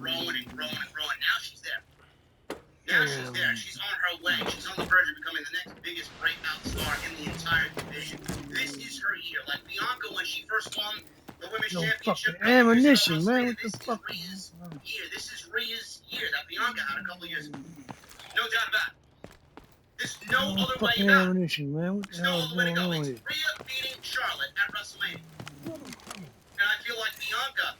growing and growing and growing. Now she's there. Now she's there. She's on her way. She's on the verge of becoming the next biggest breakout star in the entire division. This is her year. Like Bianca, when she first won the women's championship. Ammunition, man. What the fuck? This is Rhea's year. This is Rhea's year that Bianca had a couple of years ago. No doubt about it. There's no other way about it. There's no other way to go. It's Rhea beating Charlotte at WrestleMania. And I feel like Bianca,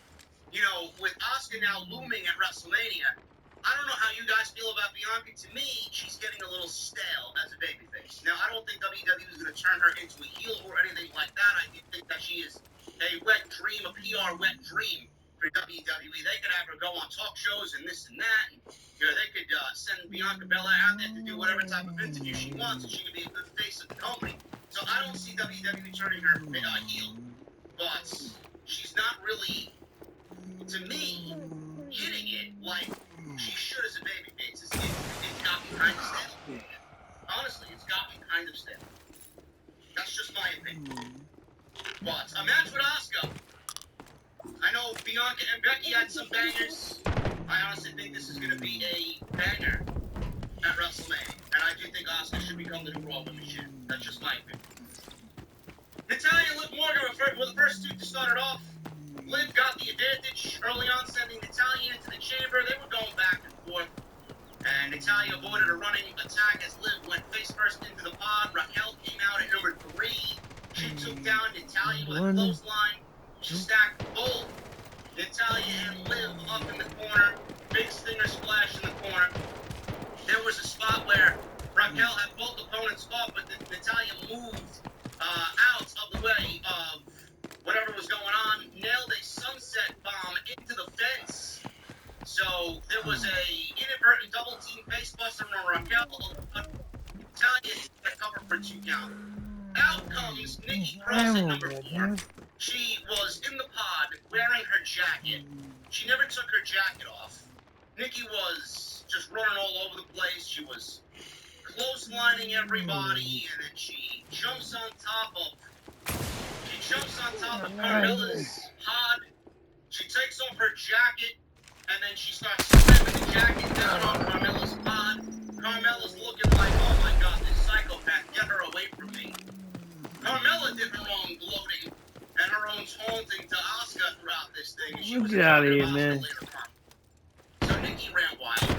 you know, with Asuka now looming at WrestleMania, I don't know how you guys feel about Bianca. To me, she's getting a little stale as a babyface. Now, I don't think WWE is going to turn her into a heel or anything like that. I do think that she is a wet dream, a PR wet dream for WWE. They could have her go on talk shows and this and that. And, you know, they could send Bianca Belair out there to do whatever type of interview she wants, and she could be a good face of the company. So I don't see WWE turning her heel. But she's not really, to me, hitting it like she should as a babyface. It's got me kind of stale. Honestly, it's got me kind of stale. That's just my opinion. But a match with Asuka. I know Bianca and Becky had some bangers. I honestly think this is going to be a banger at WrestleMania. And I do think Asuka should become the new Raw Women's Champion. That's just my opinion. Natalya and Liv Morgan were the first two to start it off. Liv got the advantage early on, sending Natalya into the chamber. They were going back and forth. And Natalya avoided a running attack as Liv went face first into the pod. Raquel came out at number 3. She took down Natalya with a clothesline. She stacked both Natalya and Liv up in the corner. Big stinger splash in the corner. There was a spot where Raquel had both opponents off, but Natalya moved out of the way of whatever was going on, nailed a sunset bomb into the fence. So there was a inadvertent double team face buster from Raquel. Natalya hit cover for 2 count. Out comes Nikki Cross at number 4. She was in the pod wearing her jacket. She never took her jacket off. Nikki was just running all over the place. She was closelining everybody, and then she jumps on top of Carmella's pod. She takes off her jacket, and then she starts slamming the jacket down on Carmella's pod. Carmella's looking like, oh my god, this psychopath, get her away from me. Carmella did her own gloating and her own taunting to Asuka throughout this thing. She was get out of here, man. So Nikki ran wild.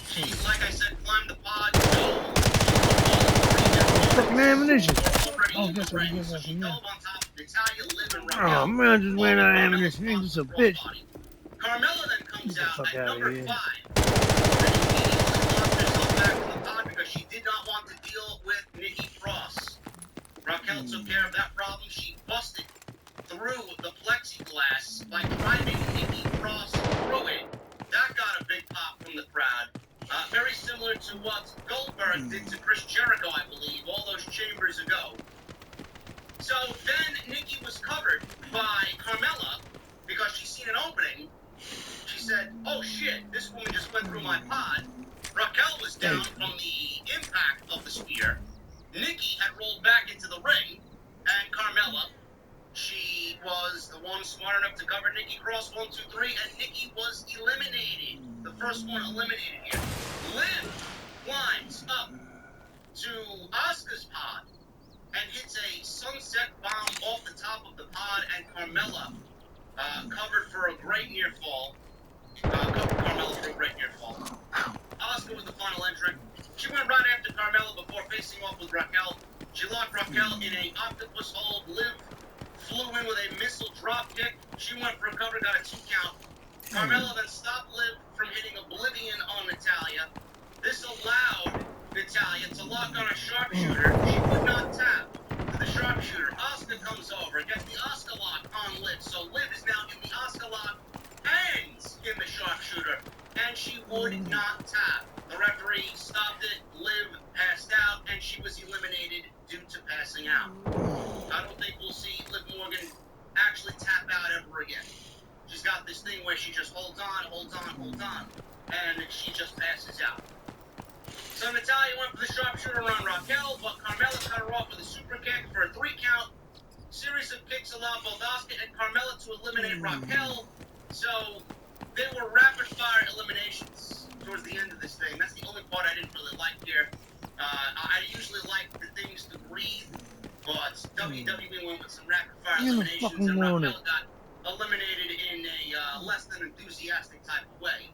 She, like I said, climbed the pod. Fucking ammunition. Oh, guess what? She dove on top of Natalya, Liv, and Raquel. Oh, man, just ran out of ammunition. He's just a bitch. Carmella then comes out at number 5. And immediately locked herself back in the pod because she did not want to deal with Nikki Cross. Raquel took care of that problem. She busted through the plexiglass by driving Nikki Cross through it. That got a big pop from the crowd. Very similar to what Goldberg did to Chris Jericho, I believe, all those chambers ago. So then Nikki was covered by Carmella because she seen an opening. She said, oh shit, this woman just went through my pod. Raquel was down from the impact of the spear. Nikki had rolled back into the ring, and Carmella, she was the one smart enough to cover Nikki Cross 1, 2, 3, and Nikki was eliminated. The first one eliminated here. Liv climbs up to Asuka's pod and hits a sunset bomb off the top of the pod, and Carmella covered for a great near fall. Asuka was the final entrant. She went right after Carmella before facing off with Raquel. She locked Raquel in an octopus hold. Liv flew in with a missile drop kick. She went for a cover, got a 2 count. Carmella then stopped Liv from hitting Oblivion on Natalya. This allowed Natalya to lock on a sharpshooter. She would not tap to the sharpshooter. Asuka comes over and gets the Asuka lock on Liv. So Liv is now in the Asuka lock and in the sharpshooter. And she would not tap. The referee stopped it. Liv passed out, and she was eliminated due to passing out. I don't think we'll see Liv Morgan actually tap out ever again. She's got this thing where she just holds on, and she just passes out. So Natalya went for the sharpshooter on Raquel, but Carmella cut her off with a super kick for a 3 count. Series of kicks allowed both Asuka and Carmella to eliminate Raquel. So they were rapid like here. I usually like the things to breathe, but WWE went with some rapid-fire eliminations, and Raquel got eliminated in a less than enthusiastic type of way.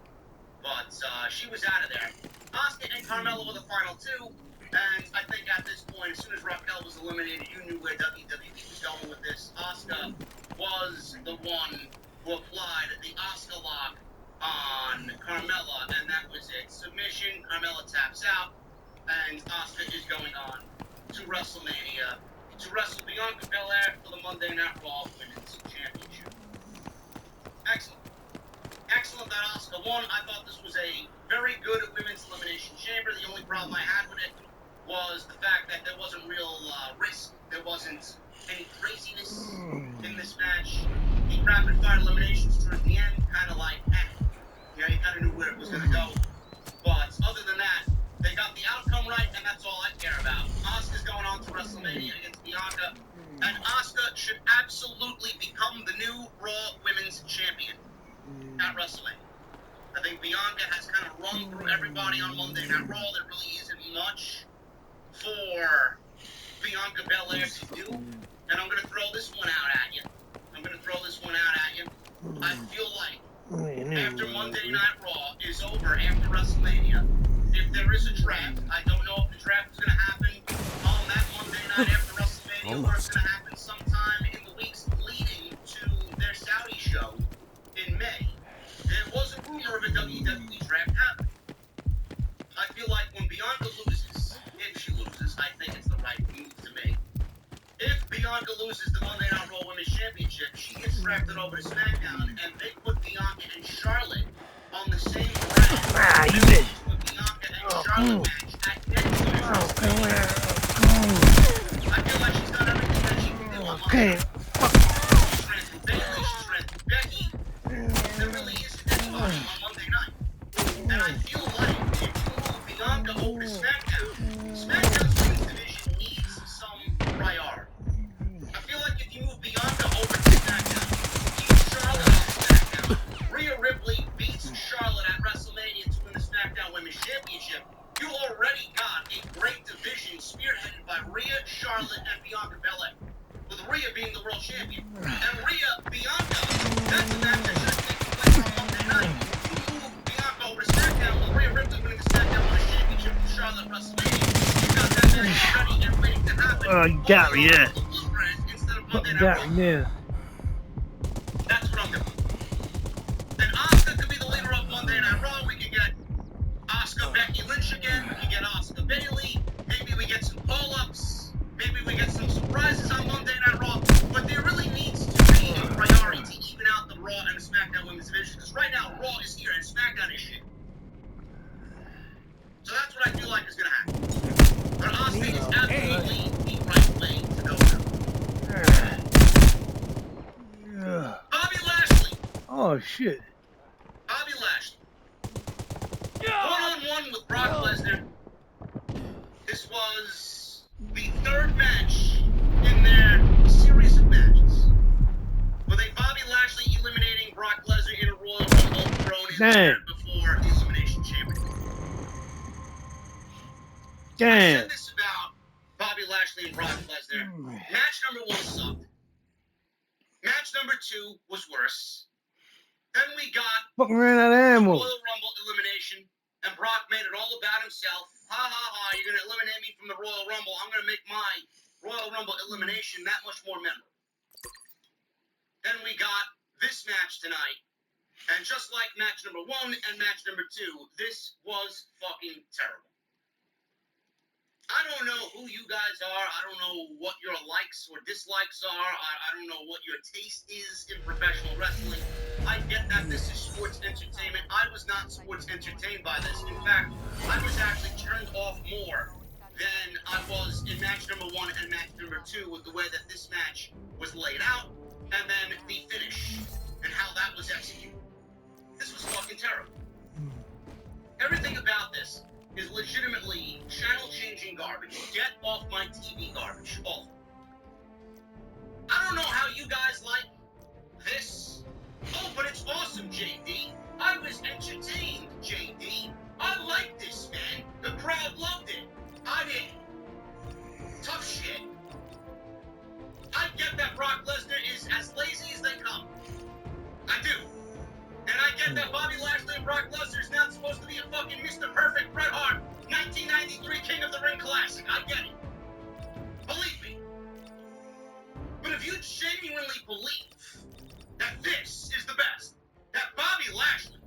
But she was out of there. Asuka and Carmella were the final two, and I think at this point, as soon as Raquel was eliminated, you knew where WWE was going with this. Asuka was the one who applied the Asuka lock on Carmella, and that was it. Submission, Carmella taps out, and Asuka is going on to WrestleMania to wrestle Bianca Belair for the Monday Night Raw Women's Championship. Excellent. Excellent that Asuka won. I thought this was a very good Women's Elimination Chamber. The only problem I had with it was the fact that there wasn't real risk. There wasn't any craziness in this match. The rapid-fire eliminations towards the end, kind of like, you kind of knew where it was going to go. But other than that, they got the outcome right, and that's all I care about. Asuka's going on to WrestleMania against Bianca, and Asuka should absolutely become the new Raw Women's Champion at WrestleMania. I think Bianca has kind of run through everybody on Monday Night Raw. There really isn't much for Bianca Belair to do. And I'm going to throw this one out at you. I feel like after Monday Night Raw is over, after WrestleMania, if there is a draft, I don't know if the draft is going to happen on that Monday night after WrestleMania, or it's going to happen sometime in the weeks leading to their Saudi show in May. There was a rumor of a WWE draft happening. I feel like when Bianca loses, if she loses, I think it's the right move to make. If Bianca loses the Monday Night Raw Women's Championship, she gets drafted over to SmackDown, and they put Bianca and Charlotte on the same brand. You did. Put Bianca and Charlotte match at next year's WrestleMania. I feel like she's done everything that she can do on Monday. She's ran through Bayley, she's ran through Becky. There really isn't anybody on Monday night. And I feel like if you move Bianca over to SmackDown, SmackDown's women's division needs some priority. I feel like if you move Bianca over to SmackDown, keep Charlotte on SmackDown, Rhea Ripley beats Charlotte at WrestleMania to win the SmackDown Women's Championship, you already got a great division spearheaded by Rhea, Charlotte, and Bianca Belair, with Rhea being the world champion. And Rhea, Bianca, that's a match that should take place on Monday night. You move Bianca over to SmackDown with Rhea Ripley winning the SmackDown Women's Championship from Charlotte at WrestleMania. You got that match ready and waiting to happen. You got me, yeah. Instead of Monday Night Got Raw. me, yeah. That's what I'm doing. And Asuka could be the leader of Monday Night Raw. We could get Asuka Becky Lynch again. We could get Asuka Bayley. Maybe we get some pull-ups. Maybe we get some surprises on Monday Night Raw. But there really needs to be a priority to even out the Raw and the SmackDown Women's Division. Because right now, Raw is here and SmackDown is shit. So that's what I feel like is going to happen. But Asuka is absolutely the right way to go now. Bobby Lashley. Oh, shit. Bobby Lashley. One-on-one with Brock Lesnar. This was the third match in their series of matches, with a Bobby Lashley eliminating Brock Lesnar in a Royal Rumble thrown in there before the Elimination Chamber. I said this about Bobby Lashley and Brock Lesnar. Match number 1 sucked. Match number 2 was worse. Then we got Fucking ran out of ammo. Royal Rumble elimination, and Brock made it all about himself. Ha ha ha, you're going to eliminate me from the Royal Rumble. I'm going to make my Royal Rumble elimination that much more memorable. Then we got this match tonight, and just like match number 1 and match number 2, this was fucking terrible. I don't know who you guys are. I don't know what your likes or dislikes are. I don't know what your taste is in professional wrestling. I get that this is sports entertainment. I was not sports entertained by this. In fact, I was actually turned off more than I was in match number 1 and match number 2 with the way that this match was laid out, and then the finish and how that was executed. This was fucking terrible. Everything about this is legitimately channel-changing garbage. Get off my TV garbage. Awful. I don't know how you guys like this. Oh, but it's awesome, JD. I was entertained, JD. I like this, man. The crowd loves I get that Bobby Lashley and Brock Lesnar is not supposed to be a fucking Mr. Perfect Bret Hart 1993 King of the Ring Classic. I get it. Believe me. But if you genuinely believe that this is the best, that Bobby Lashley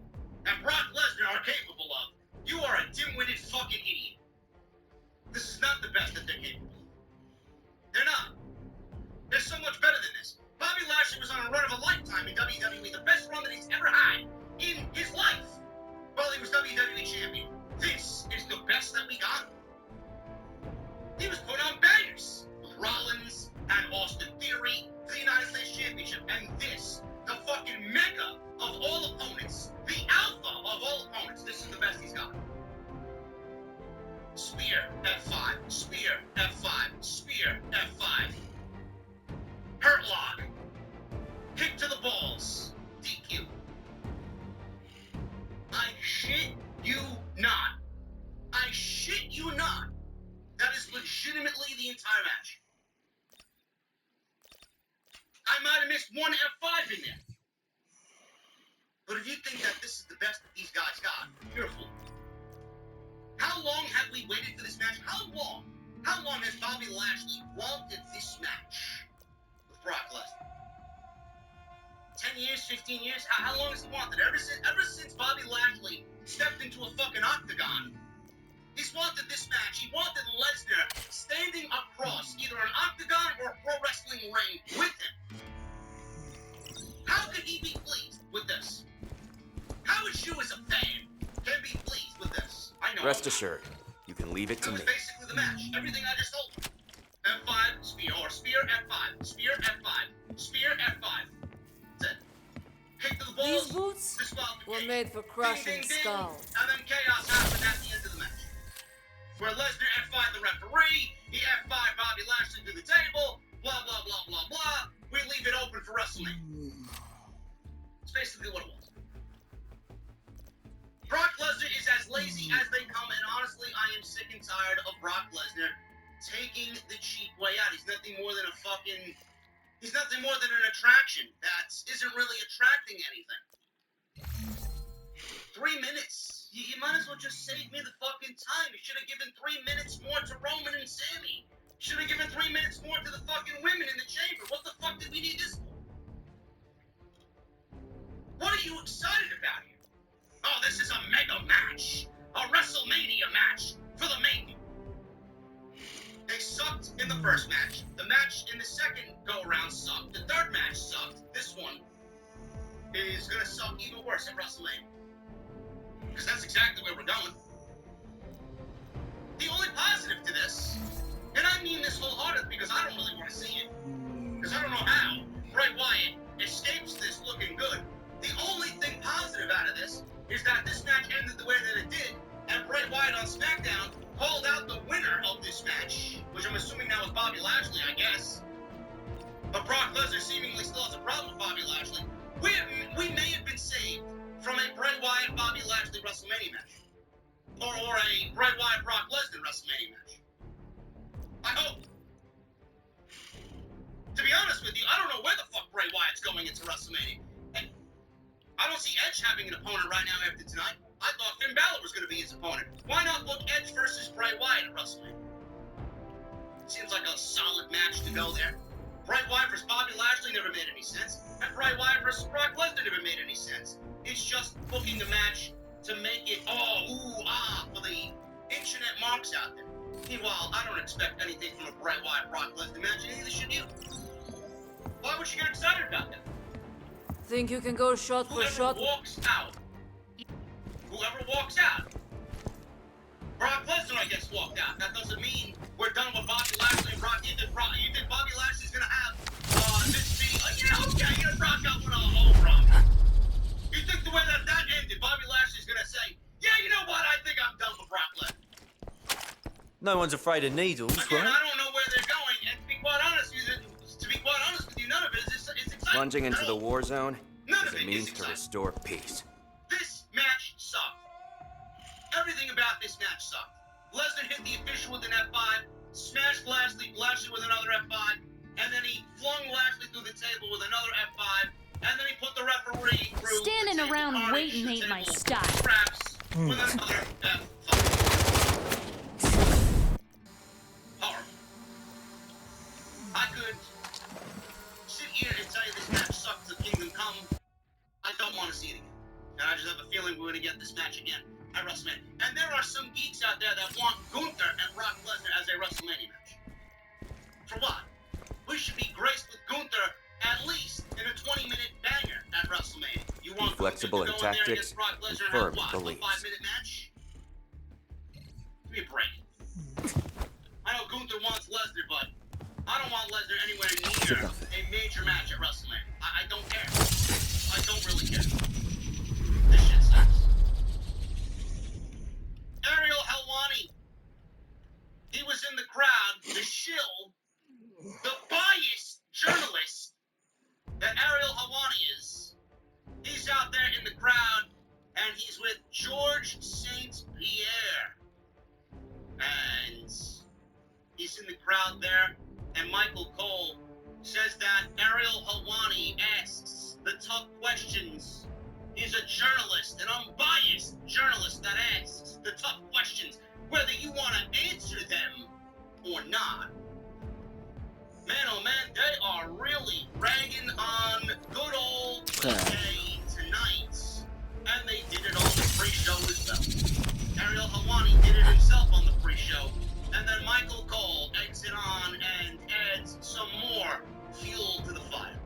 and Brock Lesnar are capable of, you are a dim-witted fucking idiot. This is not the best that they're capable of. They're not. They're so much better than this. Bobby Lashley was on a run of a lifetime in WWE, the best run that he's ever had in his life while he was WWE Champion. This is the best that we got. He was put on bangers with Rollins and Austin Theory for the United States Championship, and this, the fucking mega of all opponents, the alpha of all opponents, this is the best he's got. Spear, F5, Spear, F5, Spear, F5. Hurt lock. Kick to the balls. DQ. I shit you not. I shit you not. That is legitimately the entire match. I might have missed one F5 in there. But if you think that this is the best that these guys got, you're a fool. How long have we waited for this match? How long? How long has Bobby Lashley wanted this match with Brock Lesnar? 10 years, 15 years? How long has he wanted it? Ever since Bobby Lashley stepped into a fucking octagon, he's wanted this match. He wanted Lesnar standing across either an octagon or a pro wrestling ring with him. How could he be pleased with this? How is you as a fan can be pleased with this? I know. Rest assured, you can leave it to me. That was basically the match. Everything I just told you. F5, spear, or spear, F5. Spear, F5. Spear, F5. That's it. Kick to the balls. These boots were Disqualification. made for crushing Ding, ding, ding. skulls. And then chaos happened at the end of the match. Where Lesnar F5 the referee, he F5 Bobby Lashley to the table, blah, blah, blah, blah, blah. We leave it open for WrestleMania. It's basically what it was. Brock Lesnar is as lazy as they come, and honestly, I am sick and tired of Brock Lesnar taking the cheap way out. He's nothing more than an attraction that isn't really attracting anything. 3 minutes. You might as well just save me the fucking time. You should have given 3 minutes more to Roman and Sammy. You should have given 3 minutes more to the fucking women in the chamber. What the fuck did we need this for? What are you excited about here? Oh, this is a mega match. A WrestleMania match for the making. They sucked in the first match. The match in the second go-around sucked. The third match sucked. This one is going to suck even worse at WrestleMania. Because that's exactly where we're going. The only positive to this, and I mean this wholeheartedly because I don't really want to see it, because I don't know how Bray Wyatt escapes this looking good. The only thing positive out of this is that this match ended the way that it did, and Bray Wyatt on SmackDown called out the winner of this match, which I'm assuming now is Bobby Lashley, I guess. But Brock Lesnar seemingly still has a problem with Bobby Lashley. We may have been saved from a Bray Wyatt Bobby Lashley WrestleMania match, or a Bray Wyatt Brock Lesnar WrestleMania match. I hope. To be honest with you, I don't know where the fuck Bray Wyatt's going into WrestleMania. And I don't see Edge having an opponent right now after tonight. I thought Finn Balor was going to be his opponent. Why not book Edge versus Bray Wyatt at WrestleMania? Seems like a solid match to go there. Bray Wyatt versus Bobby Lashley never made any sense. And Bray Wyatt versus Brock Lesnar never made any sense. It's just booking the match to make it, for the internet marks out there. Meanwhile, I don't expect anything from a Bray Wyatt Brock Lesnar match, and neither should you. Why would you get excited about that? Think you can go shot for shot? Whoever walks out. Brock Lesnar, I guess, walked out. That doesn't mean we're done with Bobby Lashley and Brock. You think Bobby Lashley's gonna have this be Brock got one all wrong. You think the way that ended, Bobby Lashley's gonna say, yeah, you know what? I think I'm done with Brock Lesnar. No one's afraid of needles, Again, right? I don't know where they're going, and to be quite honest with you, none of it is exciting. Plunging into the war zone None is of a it means is to exciting. restore peace. This match sucked. Everything about this match sucked. Lesnar hit the official with an F5, smashed Lashley with another F5, and then he flung Lashley through the table with another F5, and then he put the referee through Standing the around table, waiting ain't my table, style. Scraps with another horrible. I could sit here and tell you this match sucked to Kingdom Come. I don't want to see it again. And I just have a feeling we're going to get this match again at WrestleMania. And there are some geeks out there that want Gunther and Brock Lesnar as a WrestleMania match. For what? We should be graced with Gunther at least in a 20-minute banger at WrestleMania. You want Flexible Gunther in to go in there tactics against Brock and Lesnar firm and have in what, a beliefs. 5-minute match? Give me a break. I know Gunther wants Lesnar, but I don't want Lesnar anywhere near a major match at WrestleMania. I don't care. I don't really care. This shit sucks. Ariel Helwani. He was in the crowd, the shill, the biased journalist that Ariel Helwani is. He's out there in the crowd, and he's with George St. Pierre. And he's in the crowd there, and Michael Cole says that Ariel Helwani asks the tough questions. He's a journalist, an unbiased journalist that asks the tough questions, whether you want to answer them or not. Man, oh man, they are really ragging on good old PK tonight. And they did it on the pre-show as well. Ariel Helwani did it himself on the pre-show. And then Michael Cole eggs it on and adds some more fuel to the fire.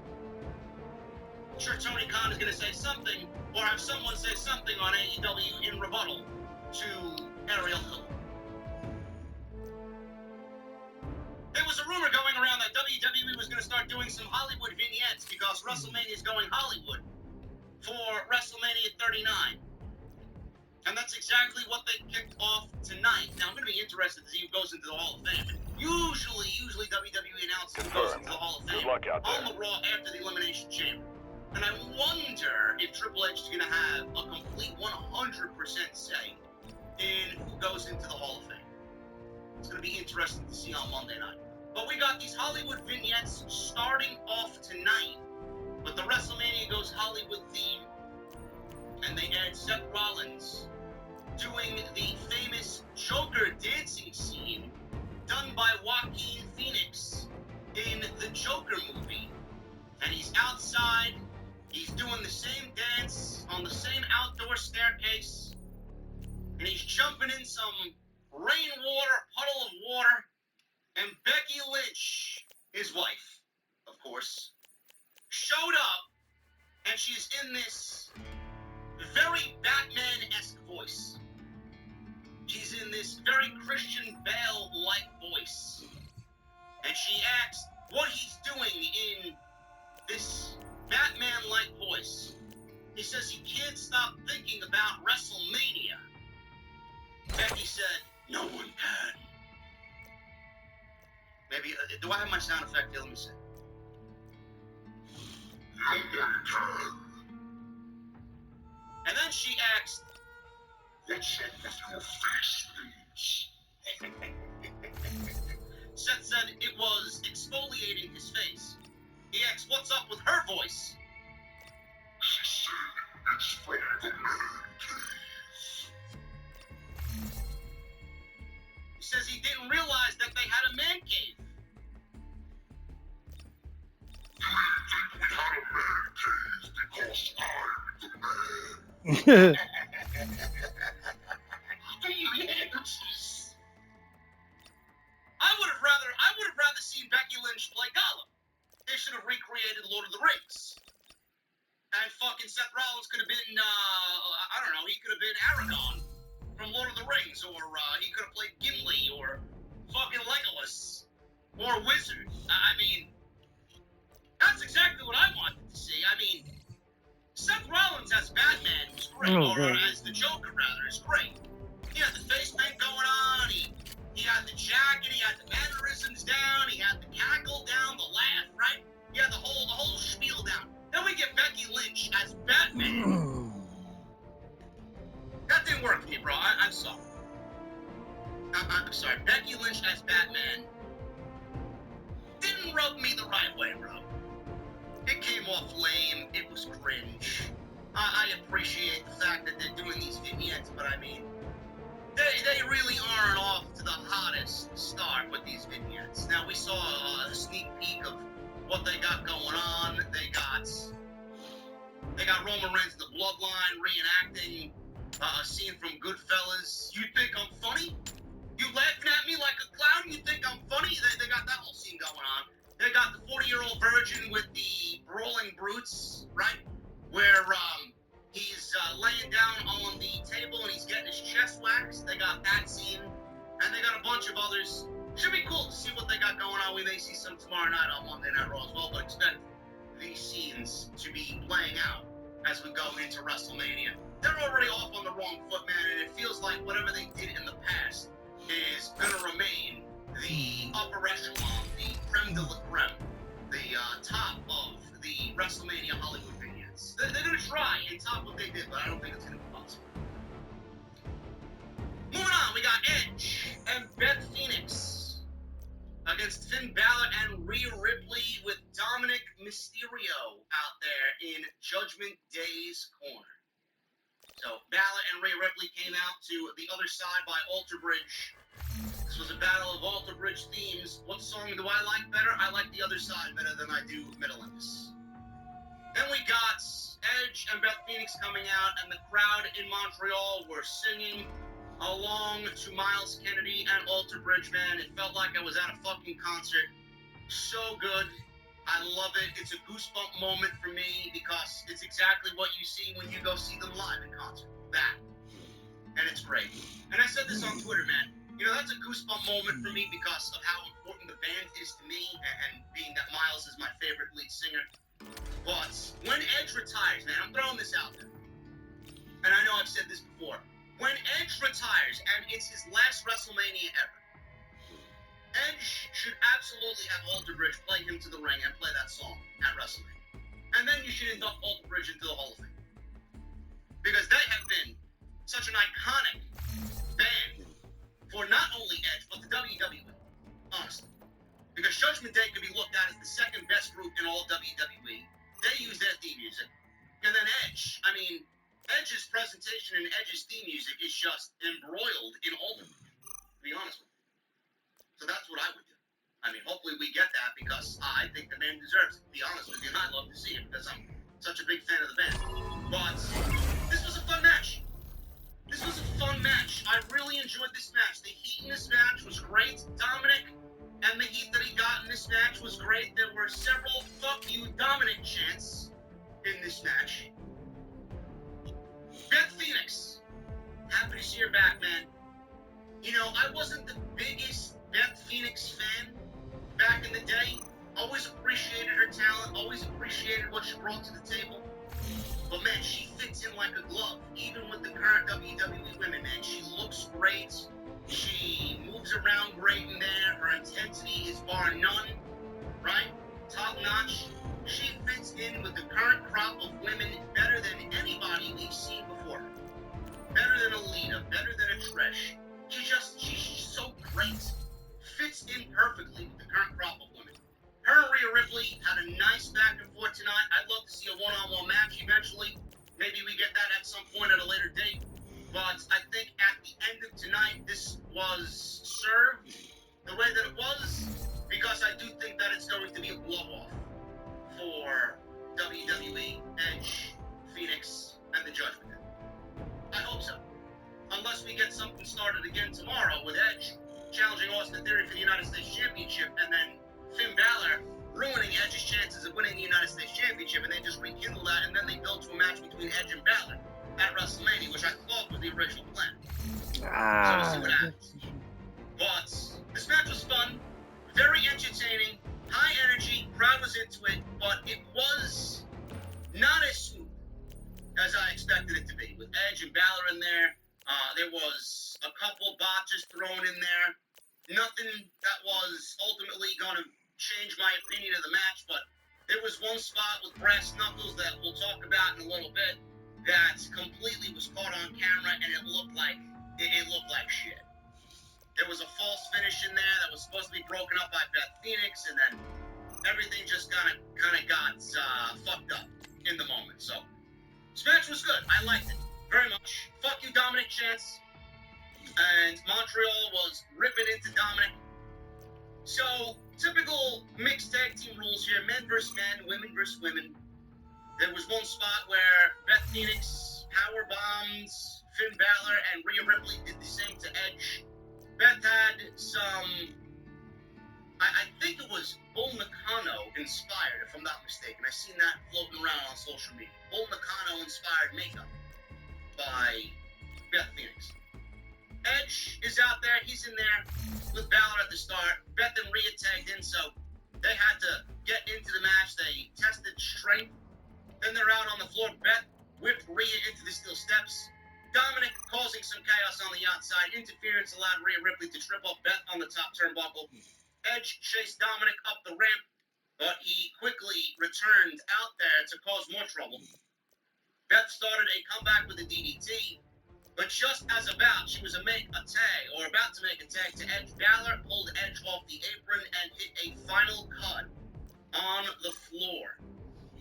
I'm sure Tony Khan is going to say something, or have someone say something on AEW in rebuttal to Ariel Helwani. There was a rumor going around that WWE was going to start doing some Hollywood vignettes because WrestleMania is going Hollywood for WrestleMania 39. And that's exactly what they kicked off tonight. Now, I'm going to be interested to see who goes into the Hall of Fame. Usually WWE announces who goes into the Hall of Fame on the Raw after the Elimination Chamber. And I wonder if Triple H is going to have a complete 100% say in who goes into the Hall of Fame. It's going to be interesting to see on Monday night. But we got these Hollywood vignettes starting off tonight with the WrestleMania Goes Hollywood theme. And they add Seth Rollins doing the famous Joker dancing scene done by Joaquin Phoenix in the Joker movie. And he's outside, he's doing the same dance on the same outdoor staircase, and he's jumping in some rainwater, puddle of water, and Becky Lynch, his wife, of course, showed up, and she's in this very Batman-esque voice. She's in this very Christian Bale-like voice. And she asks what he's doing in this Batman-like voice. He says he can't stop thinking about WrestleMania. Becky said, no one can. Maybe, do I have my sound effect here? Let me see. No one can. And then she asked, what's up with your face, please? Seth said it was exfoliating his face. He asked, what's up with her voice? She said, it's for the man cave. He says he didn't realize that they had a man cave. Do you think we had a man cave because I'm the man? Do you hear this? I would have rather seen Becky Lynch play Gollum. They should have recreated Lord of the Rings. And fucking Seth Rollins could have been, I don't know, he could have been Aragorn from Lord of the Rings, or he could have played Gimli, or fucking Legolas, or a wizard. I mean, that's exactly what I wanted to see. I mean, Seth Rollins as Batman was great, or as the Joker, rather, is great. He had the face paint going on, he had the jacket, he had the mannerisms down, he had the cackle down, the laugh, right? He had the whole spiel down. Then we get Becky Lynch as Batman. That didn't work for me, bro. I'm sorry. I'm sorry. Becky Lynch as Batman didn't rub me the right way, bro. It came off lame. It was cringe. I appreciate the fact that they're doing these vignettes, but I mean, they really aren't off to the hottest start with these vignettes. Now, we saw a sneak peek of what they got going on. They got Roman Reigns and the Bloodline reenacting a scene from Goodfellas. You think I'm funny? You laughing at me like a clown? You think I'm funny? They got that whole scene going on. They got the 40-year-old virgin with the brawling brutes, right? Where he's laying down on the table and he's getting his chest waxed. They got that scene. And they got a bunch of others. Should be cool to see what they got going on. We may see some tomorrow night on Monday Night Raw as well, but expect these scenes to be playing out as we go into WrestleMania. They're already off on the wrong foot, man, and it feels like whatever they did in the past is going to remain the upper echelon, the creme de la creme, the top of the WrestleMania Hollywood vignettes. They're going to try and top what they did, but I don't think it's going to be possible. Moving on, we got Edge and Beth Phoenix against Finn Balor and Rhea Ripley with Dominic Mysterio out there in Judgment Day's corner. So Balor and Rhea Ripley came out to the other side by Alter Bridge. This was a battle of Alter Bridge themes. What song do I like better? I like the other side better than I do Middle Olympus. Then we got Edge and Beth Phoenix coming out, and the crowd in Montreal were singing along to Miles Kennedy and Alter Bridge, man. It felt like I was at a fucking concert. So good. I love it. It's a goosebump moment for me because it's exactly what you see when you go see them live in concert. That. And it's great. And I said this on Twitter, man. You know, that's a goosebump moment for me because of how important the band is to me and being that Miles is my favorite lead singer. But when Edge retires, man, I'm throwing this out there. And I know I've said this before. When Edge retires, and it's his last WrestleMania ever, Edge should absolutely have Alter Bridge play him to the ring and play that song at WrestleMania. And then you should induct Alter Bridge into the Hall of Fame. Because they have been such an iconic band for not only Edge, but the WWE, honestly. Because Judgment Day can be looked at as the second best group in all WWE. They use their theme music. And then Edge, I mean, Edge's presentation and Edge's theme music is just embroiled in Alter Bridge, to be honest with you. So that's what I would do. I mean, hopefully we get that because I think the man deserves it, to be honest with you, and I'd love to see it because I'm such a big fan of the band. But this was a fun match. This was a fun match. I really enjoyed this match. The heat in this match was great. Dominic and the heat that he got in this match was great. There were several "fuck you, Dominic" chants in this match. Beth Phoenix, happy to see her back, man. You know, I wasn't the biggest Beth Phoenix fan back in the day. Always appreciated her talent, always appreciated what she brought to the table. But man, she fits in like a glove, even with the current WWE women, man. She looks great. She moves around great in there. Her intensity is bar none, right? Top notch. She fits in with the current crop of women better than anybody we've seen before her. Better than Alita, better than a Trish. She's so great. Fits in perfectly with the current crop of women. Her and Rhea Ripley had a nice back and forth tonight. I'd love to see a one-on-one match eventually. Maybe we get that at some point at a later date. But I think at the end of tonight, this was served the way that it was because I do think that it's going to be a blow-off for WWE, Edge, Phoenix, and the Judgment Day. I hope so. Unless we get something started again tomorrow with Edge challenging Austin Theory for the United States Championship, and then Finn Balor ruining Edge's chances of winning the United States Championship, and they just rekindle that, and then they build to a match between Edge and Balor at WrestleMania, which I thought was the original plan. So we'll see what happens. But this match was fun, very entertaining, high energy, crowd was into it, but it was not as smooth as I expected it to be. With Edge and Balor in there, there was a couple botches thrown in there. Nothing that was ultimately going to change my opinion of the match, but there was one spot with brass knuckles that we'll talk about in a little bit that completely was caught on camera, and it looked like shit. There was a false finish in there that was supposed to be broken up by Beth Phoenix, and then everything just kind of got fucked up in the moment. So This match was good. I liked it very much. Fuck you, Dominic Chance. And Montreal was ripping into Dominic. So, typical mixed tag team rules here. Men versus men, women versus women. There was one spot where Beth Phoenix power bombs Finn Balor, and Rhea Ripley did the same to Edge. Beth had some, I think it was Bull Nakano inspired, if I'm not mistaken. I've seen that floating around on social media. Bull Nakano inspired makeup by Beth Phoenix. Edge is out there, he's in there with Balor at the start. Beth and Rhea tagged in, so they had to get into the match. They tested strength. Then they're out on the floor. Beth whipped Rhea into the steel steps. Dominic causing some chaos on the outside. Interference allowed Rhea Ripley to trip up Beth on the top turnbuckle. Edge chased Dominic up the ramp, but he quickly returned out there to cause more trouble. Beth started a comeback with a DDT, but just as she was about to make a tag to Edge, Balor pulled Edge off the apron and hit a final cut on the floor.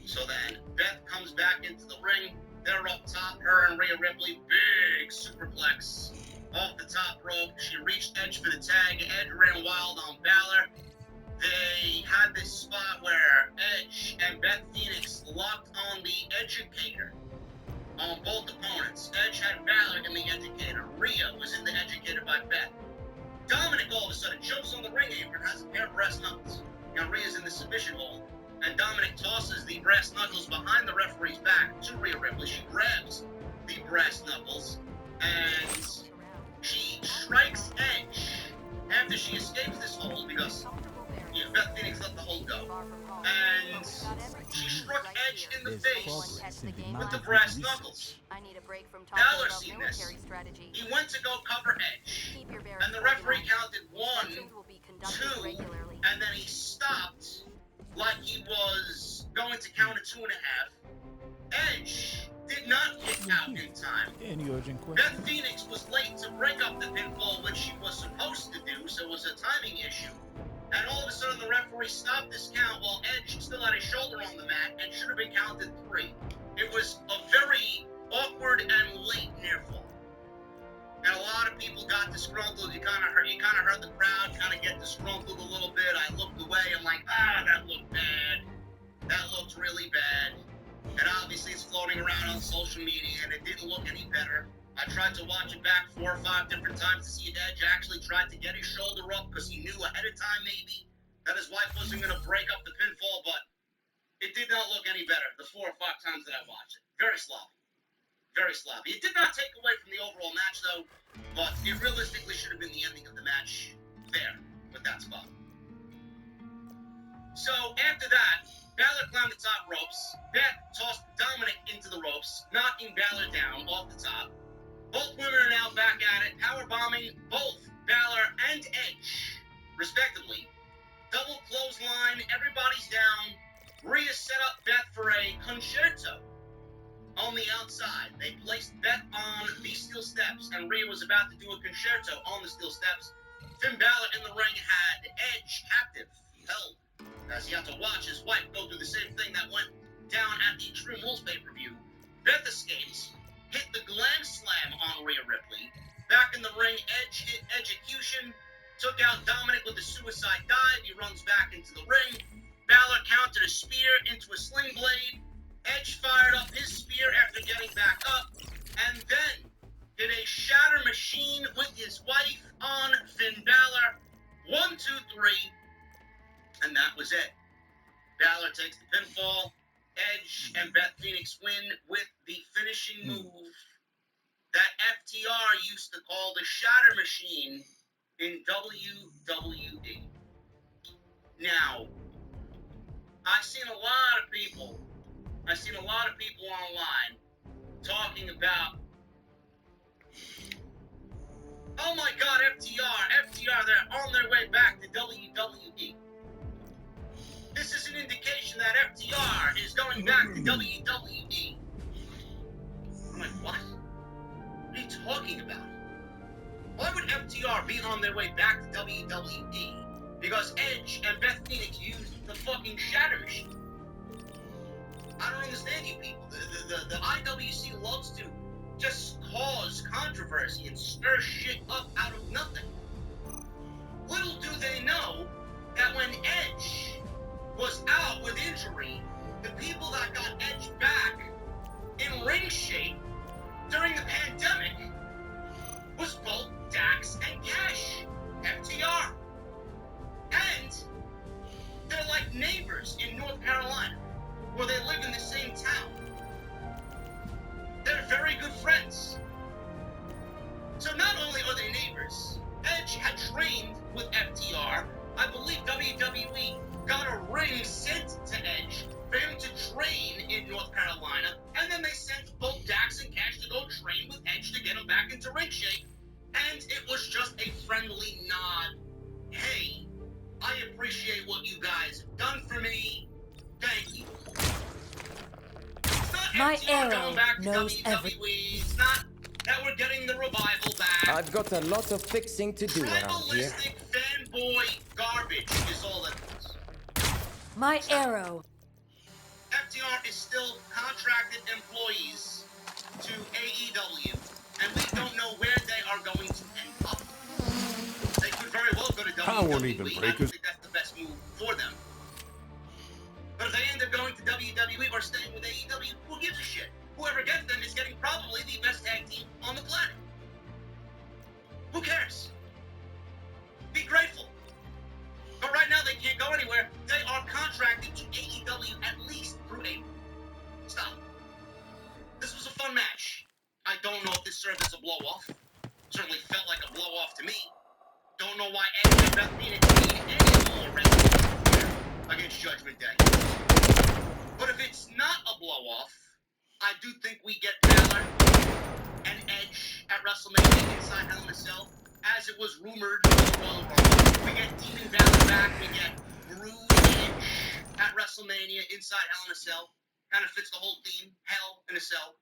So then Beth comes back into the ring. They're up top, her and Rhea Ripley, big superplex off the top rope. She reached Edge for the tag. Edge ran wild on Balor. They had this spot where Edge and Beth Phoenix locked on the Educator on both opponents. Edge had Balor in the Educator. Rhea was in the Educator by Beth. Dominic all of a sudden jumps on the ring apron, has a pair of brass knuckles. Now Rhea's in the submission hold. And Dominic tosses the brass knuckles behind the referee's back to Rhea Ripley. She grabs the brass knuckles and she strikes Edge after she escapes this hold because Beth Phoenix let the hold go. And she struck Edge in the face with the brass knuckles. Balor seen this. He went to go cover Edge. And the referee counted 1, 2, and then he stopped like he was going to count a 2.5. Edge did not kick out in time. Beth Phoenix was late to break up the pinfall, which she was supposed to do, so it was a timing issue. And all of a sudden the referee stopped this count while Edge still had his shoulder on the mat and should have been counted 3. It was a very awkward and late near fall. And a lot of people got disgruntled. You kind of heard the crowd kind of get disgruntled a little bit. I looked away. I'm like, that looked bad. That looked really bad. And obviously it's floating around on social media, and it didn't look any better. I tried to watch it back 4 or 5 different times to see if Edge actually tried to get his shoulder up because he knew ahead of time maybe that his wife wasn't going to break up the pinfall, but it did not look any better the 4 or 5 times that I watched it. Very sloppy. Very sloppy. It did not take away from the overall match, though, but it realistically should have been the ending of the match there with that spot. So after that, Balor climbed the top ropes. Beth tossed Dominic into the ropes, knocking Balor down off the top. Both women are now back at it, powerbombing both Balor and Edge, respectively. Double clothesline, everybody's down. Rhea set up Beth for a concerto on the outside. They placed Beth on the steel steps, and Rhea was about to do a concerto on the steel steps. Finn Balor in the ring had Edge captive, held, as he had to watch his wife go through the same thing that went down at the Extreme Rules pay-per-view. Beth escapes, hit the Glam Slam on Rhea Ripley. Back in the ring, Edge hit Execution, took out Dominic with a suicide dive. He runs back into the ring. Balor countered a spear into a sling blade. Edge fired up his spear after getting back up, and then hit a shatter machine with his wife on Finn Balor. 1, 2, 3, and that was it. Balor takes the pinfall. Edge and Beth Phoenix win with the finishing move that FTR used to call the shatter machine in WWE. Now, I've seen a lot of people online talking about, oh my God, FTR, they're on their way back to WWE. This is an indication that FTR is going back to WWE. I'm like, what? What are you talking about? Why would FTR be on their way back to WWE? Because Edge and Beth Phoenix used the fucking shatter machine. I don't understand you people. The IWC loves to just cause controversy and stir shit up out of nothing. Little do they know that when Edge was out with injury, the people that got Edge back in ring shape during the pandemic was both Dax and Cash, FTR. And they're like neighbors in North Carolina, where they live in the same town. They're very good friends. So not only are they neighbors, Edge had trained with FTR. I believe WWE got a ring sent to Edge for him to train in North Carolina, and then they sent both Dax and Cash to go train with Edge to get him back into ring shape. And it was just a friendly nod. Hey, I appreciate what you guys have done for me. Thank you. It's not My FTR arrow going back to knows WWE. It's not that we're getting the revival back. I've got a lot of fixing to do around here. Tribalistic fanboy garbage is all that is. My arrow. FTR is still contracted employees to AEW, and we don't know where they are going to end up. They could very well go to WWE. I won't even break I don't it. think that's the best move for them. But if they end up going to WWE or staying with AEW, who gives a shit? Whoever gets them is getting probably the best tag team on the planet. Who cares? Be grateful. But right now they can't go anywhere. They are contracted to AEW at least through April. Stop. This was a fun match. I don't know if this served as a blow-off. Certainly felt like a blow-off to me. Don't know why Edge and Beth Phoenix need any more resolution against Judgment Day. But if it's not a blow-off, I do think we get Balor and Edge at WrestleMania inside Hell in a Cell, as it was rumored for the Royal Rumble. We get Demon Balor back. We get Brood Edge at WrestleMania inside Hell in a Cell. Kind of fits the whole theme, Hell in a Cell.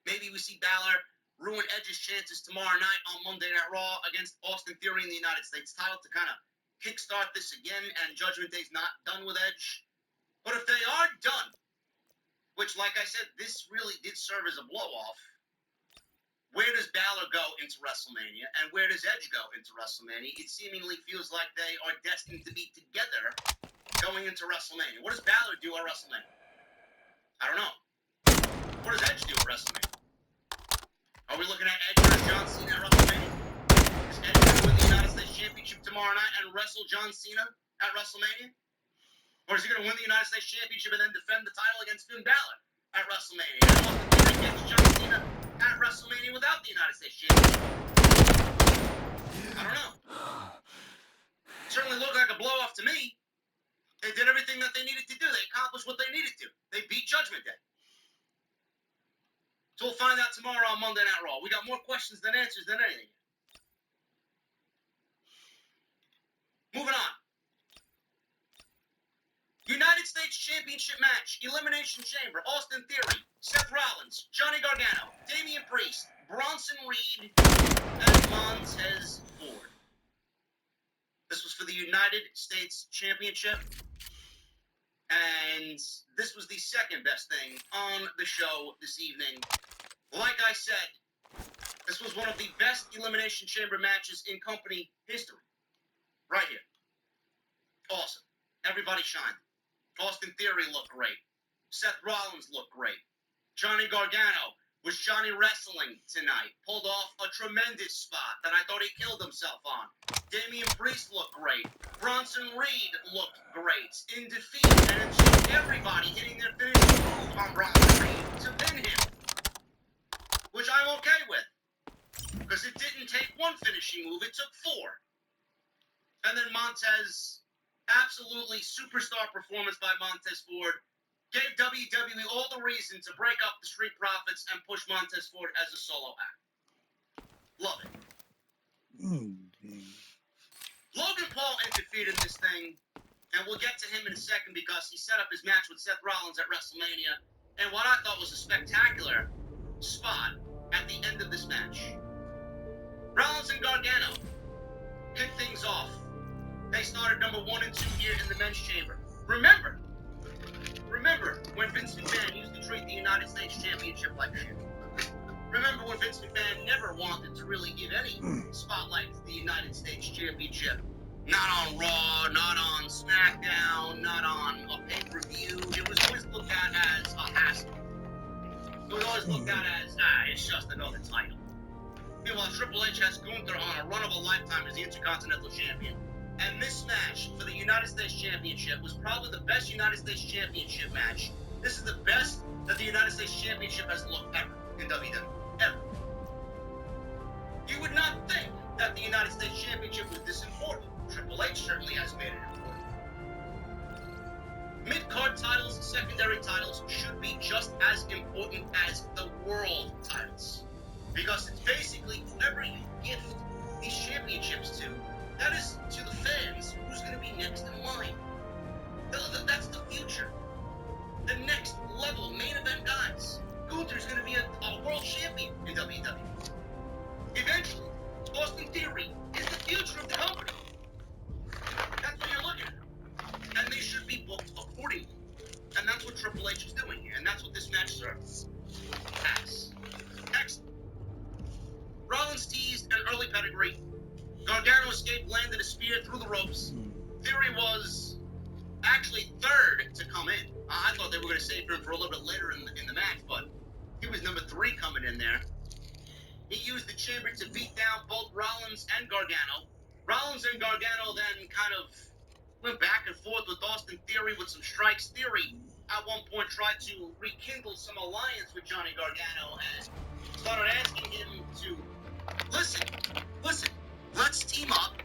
Maybe we see Balor ruin Edge's chances tomorrow night on Monday Night Raw against Austin Theory in the United States title to kind of kickstart this again, and Judgment Day's not done with Edge. But if they are done, which, like I said, this really did serve as a blow-off, where does Balor go into WrestleMania, and where does Edge go into WrestleMania? It seemingly feels like they are destined to be together going into WrestleMania. What does Balor do at WrestleMania? I don't know. What does Edge do at WrestleMania? Are we looking at Edge versus John Cena at WrestleMania? Is Edge going to win the United States Championship tomorrow night and wrestle John Cena at WrestleMania? Or is he going to win the United States Championship and then defend the title against Finn Balor at WrestleMania? And Austin Theory against John Cena at WrestleMania without the United States Championship? I don't know. Certainly looked like a blow-off to me. They did everything that they needed to do. They accomplished what they needed to. They beat Judgment Day. So we'll find out tomorrow on Monday Night Raw. We got more questions than answers than anything. Moving on. United States Championship match, Elimination Chamber, Austin Theory, Seth Rollins, Johnny Gargano, Damian Priest, Bronson Reed, and Montez Ford. This was for the United States Championship, and this was the second best thing on the show this evening. Like I said, this was one of the best Elimination Chamber matches in company history. Right here. Awesome. Everybody shined. Austin Theory looked great. Seth Rollins looked great. Johnny Gargano was Johnny Wrestling tonight. Pulled off a tremendous spot that I thought he killed himself on. Damian Priest looked great. Bronson Reed looked great in defeat, and it showed everybody hitting their finishing move on Bronson Reed to pin him. Which I'm okay with. Because it didn't take one finishing move, it took four. And then Montez, absolutely superstar performance by Montez Ford, gave WWE all the reason to break up the Street Profits and push Montez Ford as a solo act. Love it. Logan Paul interfered in this thing, and we'll get to him in a second because he set up his match with Seth Rollins at WrestleMania, and what I thought was a spectacular spot at the end of this match. Rollins and Gargano kicked things off. They started number 1 and 2 here in the men's chamber. Remember Remember when Vince McMahon used to treat the United States Championship like shit? Remember when Vince McMahon never wanted to really give any spotlight to the United States Championship? Not on Raw, not on SmackDown, not on a pay-per-view. It was always looked at as a hassle. It was always looked at as, it's just another title. Meanwhile, Triple H has Gunther on a run of a lifetime as the Intercontinental Champion. And this match for the United States Championship was probably the best United States Championship match. This is the best that the United States Championship has looked ever in WWE. Ever. You would not think that the United States Championship was this important. Triple H certainly has made it important. Mid-card titles, secondary titles should be just as important as the world titles. Because it's basically whoever you gift these championships to, that is, to the fans, who's going to be next in line. That's the future. The next level main event guys. Gunther's going to be a world champion in WWE. Eventually, Austin Theory is the future of the company. That's what you're looking at. And they should be booked accordingly. And that's what Triple H is doing here. And that's what this match serves as. Excellent. Rollins teased an early pedigree. Gargano escaped, landed a spear through the ropes. Theory was actually third to come in. I thought they were going to save him for a little bit later in the match, but he was number 3 coming in there. He used the chamber to beat down both Rollins and Gargano. Rollins and Gargano then kind of went back and forth with Austin Theory with some strikes. Theory at one point tried to rekindle some alliance with Johnny Gargano and started asking him to listen, let's team up.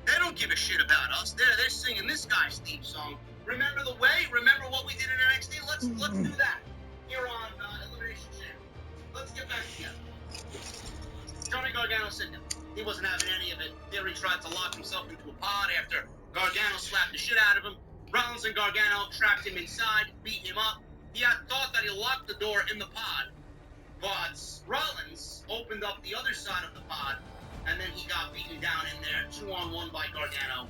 They don't give a shit about us. They're singing this guy's theme song. Remember the way? Remember what we did in NXT? Let's do that here on Elimination Chamber. Let's get back together. Johnny Gargano said no. He wasn't having any of it. Theory tried to lock himself into a pod after Gargano slapped the shit out of him. Rollins and Gargano trapped him inside, beat him up. He had thought that he locked the door in the pod, but Rollins opened up the other side of the pod, and then he got beaten down in there, 2-on-1 by Gargano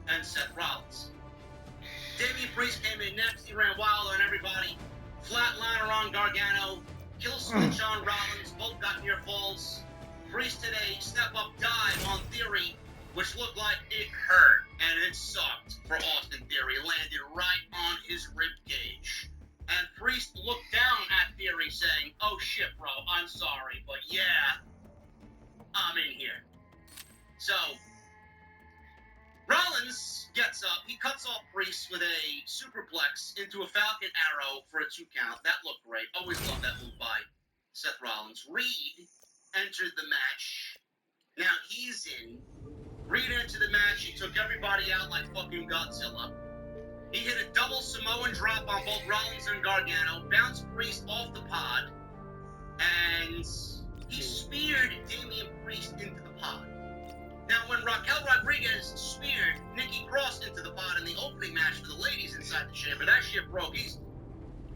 and Seth Rollins. Damian Priest came in next. He ran wild on everybody. Flatliner on Gargano. Kill switch on Rollins. Both got near falls. Priest today step-up dive on Theory, which looked like it hurt, and it sucked for Austin Theory. Landed right on his rib cage. And Priest looked down at Theory saying, "Oh shit, bro, I'm sorry, but yeah, I'm in here." So, Rollins gets up, he cuts off Priest with a superplex into a Falcon Arrow for a 2 count. That looked great. Always loved that move by Seth Rollins. Reed entered the match. Now he's in. Reed entered the match. He took everybody out like fucking Godzilla. He hit a double Samoan drop on both Rollins and Gargano, bounced Priest off the pod, and he speared Damian Priest into the pod. Now, when Raquel Rodriguez speared Nikki Cross into the pod in the opening match for the ladies inside the chamber, that shit broke easy.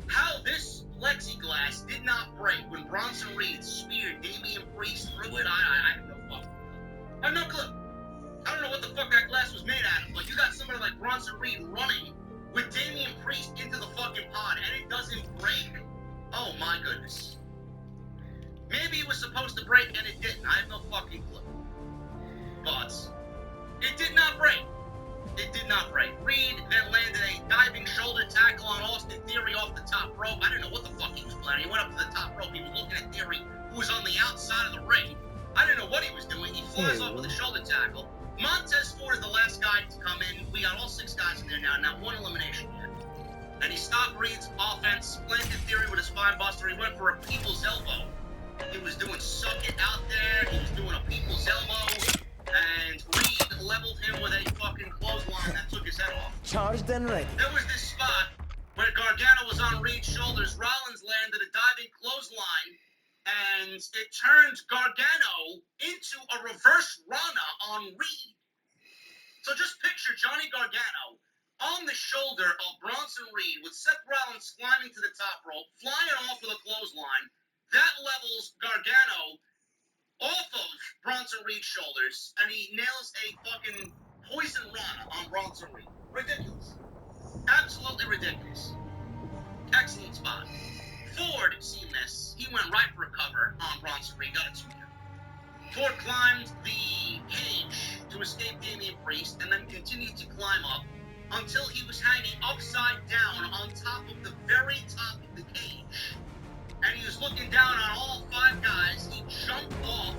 How this plexiglass did not break when Bronson Reed speared Damian Priest through it, I have no fuck. I have no clue. I don't know what the fuck that glass was made out of, but you got somebody like Bronson Reed running with Damian Priest into the fucking pod, and it doesn't break? Oh my goodness. Maybe it was supposed to break, and it didn't. I have no fucking clue. But it did not break. It did not break. Reed then landed a diving shoulder tackle on Austin Theory off the top rope. I didn't know what the fuck he was planning. He went up to the top rope. He was looking at Theory, who was on the outside of the ring. I didn't know what he was doing. He flies off with a shoulder tackle. Montez Ford is the last guy to come in. We got all 6 guys in there now, not one elimination yet. And he stopped Reed's offense, planted Theory with a spine buster. He went for a people's elbow. He was doing suck it out there. He was doing a people's elbow. And Reed leveled him with a fucking clothesline that took his head off. Charged and ready. There was this spot where Gargano was on Reed's shoulders. Rollins landed a diving clothesline, and it turned Gargano into a reverse Rana on Reed. So just picture Johnny Gargano on the shoulder of Bronson Reed with Seth Rollins climbing to the top rope, flying off with a clothesline. That levels Gargano off of Bronson Reed's shoulders, and he nails a fucking poison Rana on Bronson Reed. Ridiculous. Absolutely ridiculous. Excellent spot. Ford, seeing this, he went right for a cover on Bronson Reed, got it 2 there. Ford climbed the cage to escape Damian Priest and then continued to climb up until he was hanging upside down on top of the very top of the cage. And he was looking down on all 5 guys. He jumped off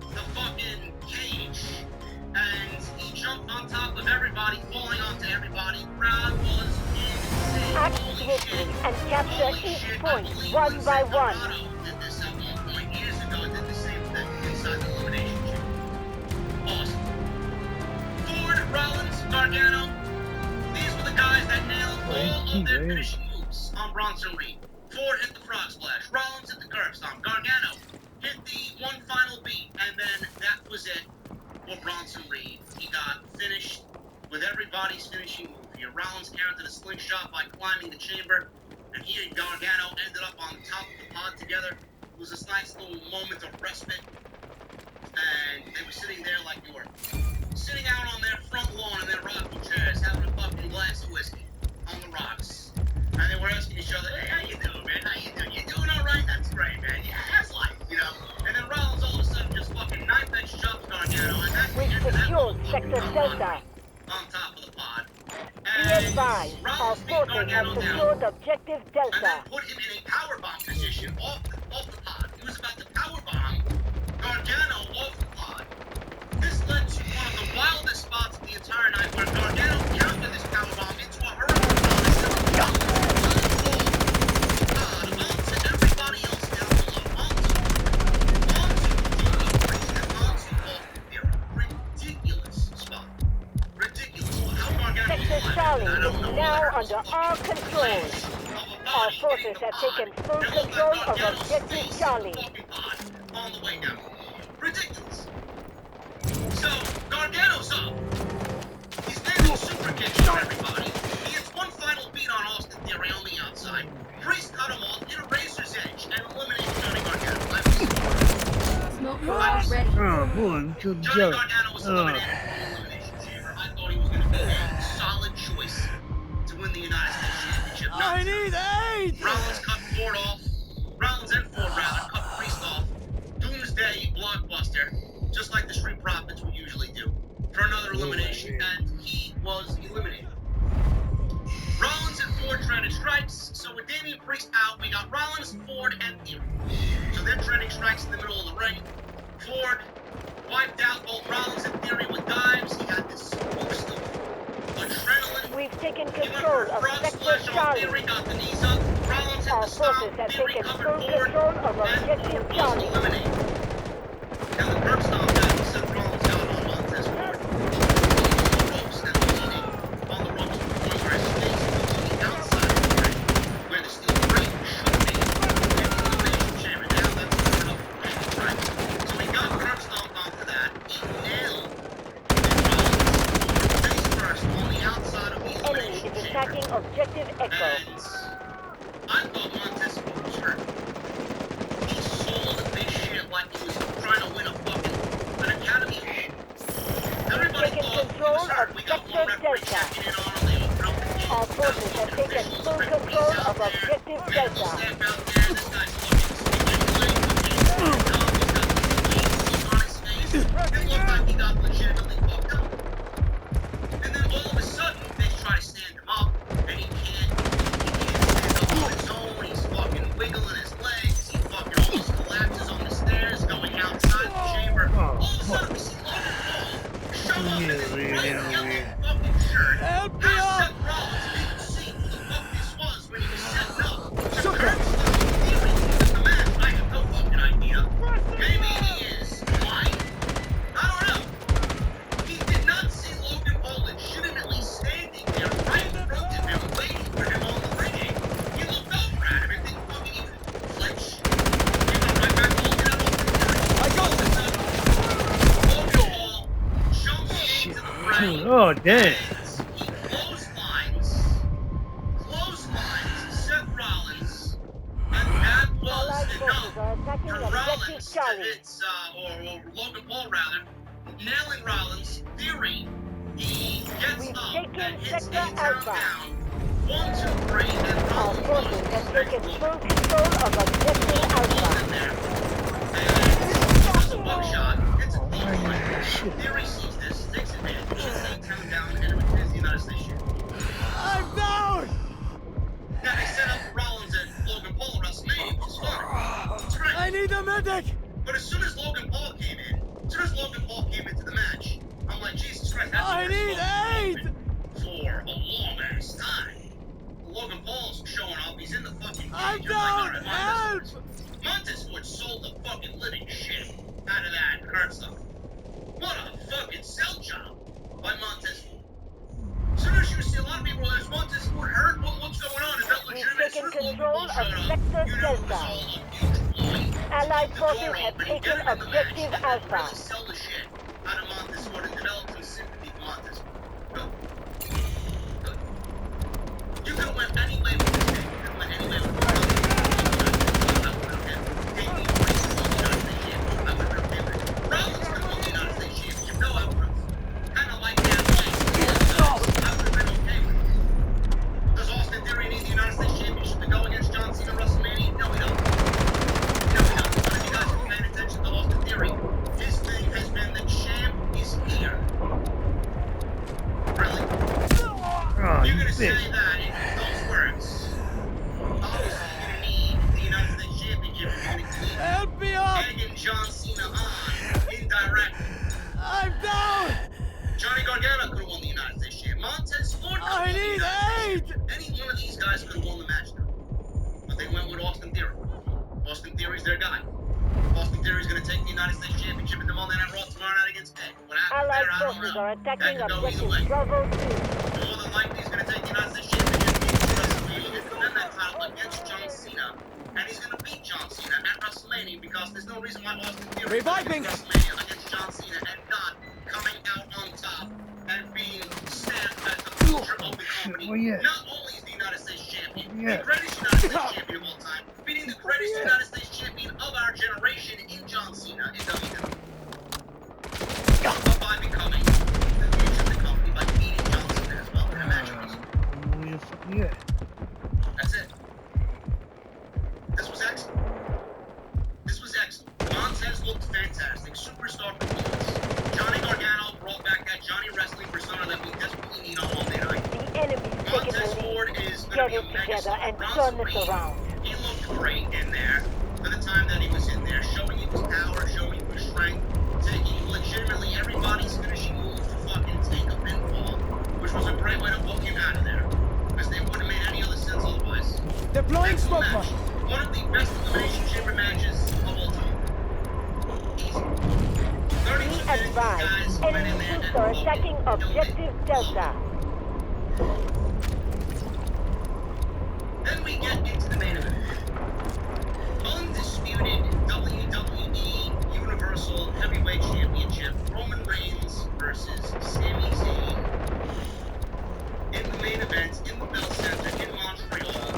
the fucking cage and he jumped on top of everybody, falling onto everybody. Crowd was insane. Act Holy swiftly shit. and capture Holy each shit. point, I believe one by Lindsay one. Donato did this at one point years ago. Did the same thing inside the elimination chamber. Awesome. Ford, Rollins, Gargano. These were the guys that nailed all of their finishing moves on Bronson Reed. Ford hit the frog splash. Rollins hit the curb stomp. Gargano hit the one final beat, and then that was it for Bronson Reed. He got finished with everybody's finishing move here. Rollins countered a slingshot by climbing the chamber, and he and Gargano ended up on top of the pod together. It was this nice little moment of respite, and they were sitting there like you were sitting out on their front lawn in their rocking chairs, having a fucking glass of whiskey on the rocks. And they were asking each other, hey, how you doing, man? How you doing? You doing all right? That's great, man. Yeah, that's life, you know? And then Rollins all of a sudden just fucking knife-edge chops Gargano, and that's the We've end of that secured motherfucking Sector run Delta. on top of the pod. Be And advised, our Rollins beat forces have Gargano down, secured Objective and then Delta. put him in a powerbomb position off the pod. He was about to powerbomb Gargano off the pod. This led to one of the wildest spots of the entire night, where Gargano countered this powerbomb into a hurricane bomb onto everybody else down below, onto Damian Priest and onto Austin Theory. Ridiculous spot. Ridiculous spot. How Gargano was Sector alive, Charlie I don't is know. now There was under fucking our control. flash of a Our body forces hitting the have pod. taken full It looked like control of Gargano's Objective face hit Charlie. the fucking pod on the way down. Ridiculous. So, Gargano's up. He's landing super kicks on everybody. He gets one final beat on Austin Theory on the outside. Priest cut him off, hit a razor's edge, and eliminated Johnny Gargano. Smoke grenade ready. Oh boy, we killed Johnny Joe. Gargano was eliminated from the elimination chamber. I thought he was going to be a solid choice to win the United States Championship. I need aid! Rollins cut Ford off. Rollins and Ford, rather, cut Priest off. Doomsday blockbuster, just like the Street Profits would usually do, for another elimination, and he was eliminated. Rollins and Ford trending strikes. So with Damian Priest out, we got Rollins, Ford, and Theory. So they're trending strikes in the middle of the ring. Ford wiped out both Rollins and Theory with dives. He had this boost of adrenaline. We've taken He went control for a of frog Sector splash on Charlie. Theory, got the knees up. Rollins hit Our the stomp. forces have Theory taken covered full Ford, control of and Objective Ford was Charlie. eliminated. Now the curb stomp that Seth Rollins got on Montez Ford. On the ropes and leaning on the ropes to the point where his face was to the outside of the ring, where the steel frame should be. In the elimination chamber. Now that's covered up for right. So he got curb stomped onto that. He nailed Rollins face first on the outside of the Enemy elimination is chamber. attacking Objective Echo. And I thought Montez Ford was hurt. He sold this shit like he was trying to win a fucking an Academy Award. Everybody taken thought he control was hurt. of We got one Sector referee Delta. checking in on him. They opened up the gate. Our forces have taken full control of Objective Delta. Step out there. This guy's fucking stinging. He's got the leaves on his face. It looked like he got legitimately fucked up. And then all of a sudden, they try to stand him up, and he can't stand up on his own. He's fucking wiggling his legs. He fucking almost collapses on the stairs, going outside the chamber. All of a sudden, we see Logan Paul show up in his bright yellow fucking shirt. Help me up! Seth Rollins didn't see who the fuck this was when he was setting up to curb stomp Theory in the match. I have no fucking idea. Maybe he is blind. I don't know. He did not see Logan Paul legitimately standing there right in front of him, waiting for him on the ring. He looked over at him and didn't fucking even flinch. He went right back to looking at Logan. I got it. Logan Paul jumps into the ring. Oh damn. He clotheslines Seth Rollins, and that was Allied enough forces are attacking for Objective Rollins to Charlie. hit, or Logan Paul rather, nailing Rollins. Theory, he gets We've up taken and hits Sector A-Town Alpha. down, 1, 2, 3, and Our Rollins forces have taken was full control of objective Alpha. in there. And it's a buckshot. It's a close fight. Shit. Theory sees this, takes advantage, shuts the town down, and returns the United States champion. I'm down! Now they set up Rollins and Logan Paul at WrestleMania, which is fine. It's great. I need a medic! But as soon as Logan Paul came into the match, I'm like, Jesus Christ, that's I the need worst aid! for a long ass time. Logan Paul's showing up, he's in the fucking cage. I'm like, down! alright, Help! Montez Ford sold the fucking living shit out of that hurt stuff. What a fucking sell job by Montez Ford. As soon as you see a lot of people, there's Montez Ford hurt, what's going on? Is that We've legitimate? taken Sure, control Logan Paul of showed up. Sector You know, it was Delta. all a huge ploy. Allied The forces door have open, taken get him in the match, objective and then Alpha. really sell the shit out of Montez Ford and develop some sympathy for Montez Ford. Good. Good. You could have went any way with this thing. You could have went any way with this thing. I would have been okay. Damian Priest won the United States Championship. I would have been okay with it. Rollins could have won the United States Championship. No, I would have. Kind of like that way. I would have been okay with it. Does Austin Theory need the United States Championship to go against John Cena at WrestleMania? No, he don't. No, he don't. But if you guys have been paying attention to Austin Theory, his thing has been the champ is here. Really? Oh, You're you gonna say bitch. that in those words. Obviously, you're gonna need the United States Championship. You're gonna keep Help me up! egging John Cena on indirectly. I'm down! Johnny Gargano could have won the United States Championship. Montez Ford could have I won the need United States aid! Championship. Any one of these guys could have won the match now. But they went with Austin Theory. Austin Theory's their guy. Austin Theory's gonna take the United States Championship in the Monday Night Raw tomorrow night against Edge. What happens Allied there, I don't forces know. are That attacking could go either objective way. Bravo 2. More than likely, he's going to take the United States Championship into WrestleMania and defend that title against John Cena. And he's going to beat John Cena at WrestleMania because there's no reason why Austin Theory is going to Reviving. WrestleMania against John Cena and not coming out on top and being stamped as the future of the company. Oh, yeah. Not only is the United States champion, Yeah. the greatest United States champion of all time, beating the greatest United States champion of our generation in John Cena in WWE. But by becoming the future of the company by beating John Cena as well in a match at WrestleMania. Where the fuck you at? That's it. This was excellent. This was excellent. Montez looked fantastic. Superstar performance. Johnny Gargano brought back that Johnny wrestling persona that we desperately need on Monday night. The enemy's taken Montez the lead. Ford is going Get to be a it mega together star. and Bronson turn this Reed, around. he looked great in there for the time that he was in there, showing his power, showing his strength, taking legitimately everybody's finishing move to fucking take a pinfall, which was a great way to book him out of there, because they wouldn't have made any other sense otherwise. Deploying Excellent smoke match. bomb. One of the best elimination chamber matches of all time. Easy. 32 Be minutes, guys advised, went in enemy there troops and are fucking attacking killed it. objective Delta. Then we get into the main event. Undisputed WWE Universal Heavyweight Championship, Roman Reigns versus Sami Zayn. In the main event, in the Bell Center, in Montreal.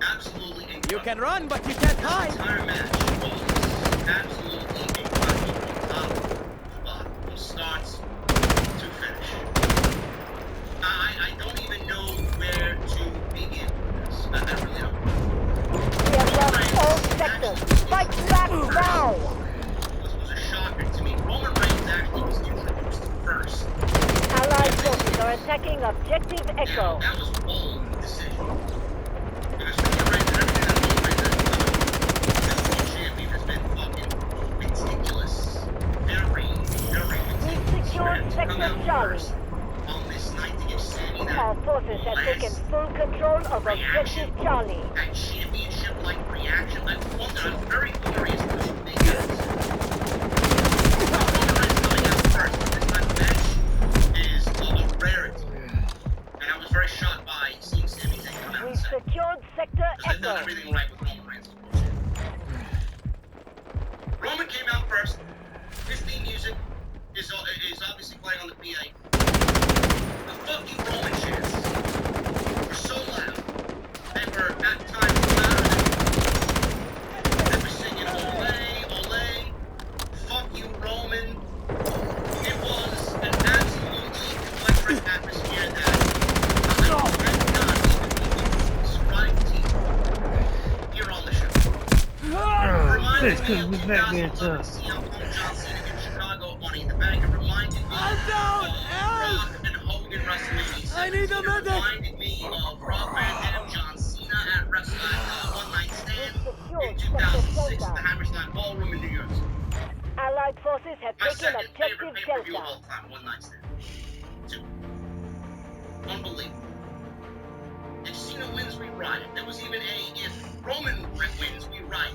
Absolutely incredible. You can run, but you can't This hide! entire match was absolutely incredible from top to bottom, from start to finish. I don't even know where to begin with this. I really don't. We have lost all sectors. Fight back now! This was a shocker to me. Roman Reigns actually was introduced first. Allied forces are attacking objective Now, Echo. that was a bold decision. Because Roman Reigns and everything that Roman Reigns has done, this world champion has been fucking ridiculous. Very, very ridiculous. We've secured For him to Sector come out Charlie. first on this night to give Sami that Our forces have taken full control of objective Charlie. that championship-like reaction. I wonder, I'm very curious to who they use. Roman Reigns coming out first in this type of match is a rarity. And I was very shocked by seeing Sami Zayn come out We've second. secured Sector Because they've done Echo. everything right with Roman Reigns. Roman came out first. His theme music is obviously playing on the PA. The fucking Roman chants were so loud. They were at times louder than they were singing Ole, Ole, fuck you Roman. It was an absolutely electric atmosphere that couldn't get that man 2011 done. CM Punk John Cena in Chicago Money in the Bank. It reminded me I'm down! of Help! Rock and Hogan WrestleMania. I need a 17. It medic! reminded me of Rob Van Dam, John Cena at WrestleMania One Night Stand in 2006 at the Hammerstein Ballroom in New York City. Allied forces have My taken second objective favorite pay-per-view of Delta. all time, One Night Stand. 2. Unbelievable. If Cena wins, we riot. There was even a if Roman wins, we riot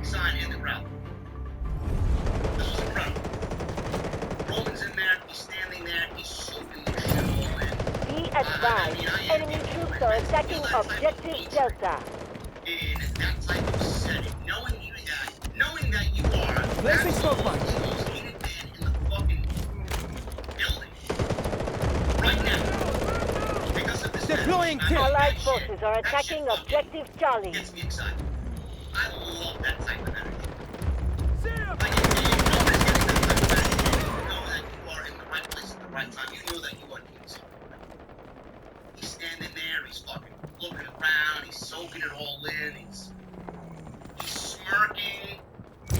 sign in the crowd. This was incredible. Roman's in there, he's standing there, he's soaking the shit all in. Be advised, enemy troops are attacking objective Delta. In that type of setting, knowing that you are Placing smoke mine. the most hated man in the fucking building right now because of this Deploying match. kill. Allied That forces shit- are that attacking shit fucking objective Charlie. gets me excited. I love that type of energy. See ya! Like, if you know it's getting that type of energy, you know that you are in the right place at the right time. You know that you are doing something right. He's standing there, he's fucking looking around, he's soaking it all in, he's smirking. He